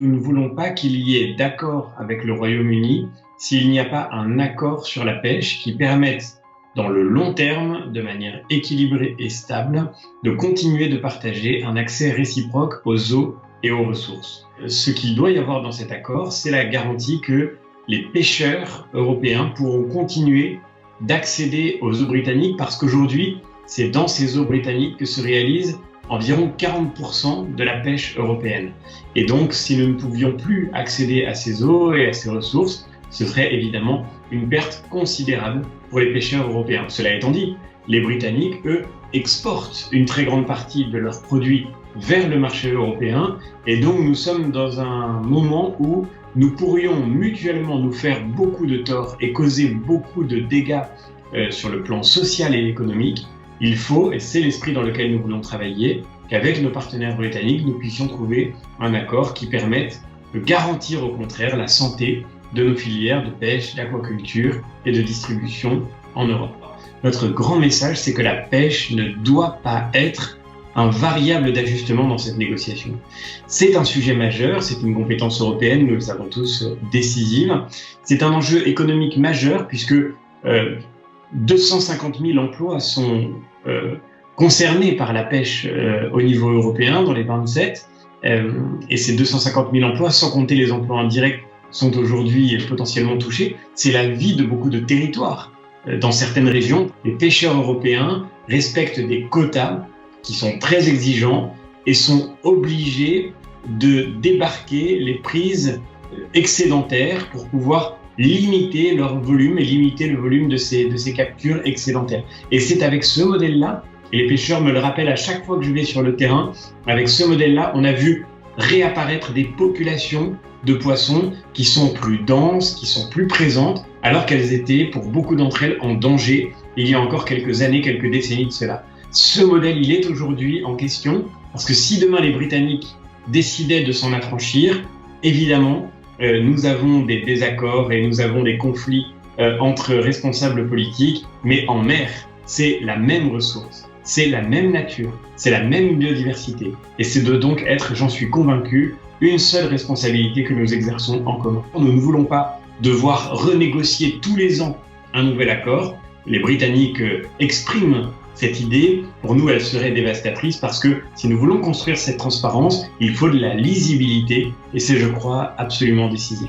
Nous ne voulons pas qu'il y ait d'accord avec le Royaume-Uni s'il n'y a pas un accord sur la pêche qui permette, dans le long terme, de manière équilibrée et stable, de continuer de partager un accès réciproque aux eaux et aux ressources. Ce qu'il doit y avoir dans cet accord, c'est la garantie que les pêcheurs européens pourront continuer d'accéder aux eaux britanniques parce qu'aujourd'hui, c'est dans ces eaux britanniques que se réalise environ 40% de la pêche européenne. Et donc, si nous ne pouvions plus accéder à ces eaux et à ces ressources, ce serait évidemment une perte considérable pour les pêcheurs européens. Cela étant dit, les Britanniques, eux, exportent une très grande partie de leurs produits vers le marché européen. Et donc, nous sommes dans un moment où nous pourrions mutuellement nous faire beaucoup de tort et causer beaucoup de dégâts sur le plan social et économique. Il faut, et c'est l'esprit dans lequel nous voulons travailler, qu'avec nos partenaires britanniques, nous puissions trouver un accord qui permette de garantir au contraire la santé de nos filières de pêche, d'aquaculture et de distribution en Europe. Notre grand message, c'est que la pêche ne doit pas être un variable d'ajustement dans cette négociation. C'est un sujet majeur, c'est une compétence européenne, nous le savons tous, décisive. C'est un enjeu économique majeur puisque 250 000 emplois sont concernés par la pêche au niveau européen, dans les 27. Et ces 250 000 emplois, sans compter les emplois indirects, sont aujourd'hui potentiellement touchés. C'est la vie de beaucoup de territoires. Dans certaines régions, les pêcheurs européens respectent des quotas qui sont très exigeants et sont obligés de débarquer les prises excédentaires pour pouvoir limiter leur volume et limiter le volume de ces captures excédentaires. Et c'est avec ce modèle-là, et les pêcheurs me le rappellent à chaque fois que je vais sur le terrain, avec ce modèle-là, on a vu réapparaître des populations de poissons qui sont plus denses, qui sont plus présentes, alors qu'elles étaient, pour beaucoup d'entre elles, en danger il y a encore quelques années, quelques décennies de cela. Ce modèle, il est aujourd'hui en question, parce que si demain les Britanniques décidaient de s'en affranchir, évidemment, nous avons des désaccords et nous avons des conflits entre responsables politiques, mais en mer, c'est la même ressource, c'est la même nature, c'est la même biodiversité. Et c'est de donc être, j'en suis convaincu, une seule responsabilité que nous exerçons en commun. Nous ne voulons pas devoir renégocier tous les ans un nouvel accord. Les Britanniques expriment cette idée. Pour nous, elle serait dévastatrice parce que si nous voulons construire cette transparence, il faut de la lisibilité et c'est, je crois, absolument décisif.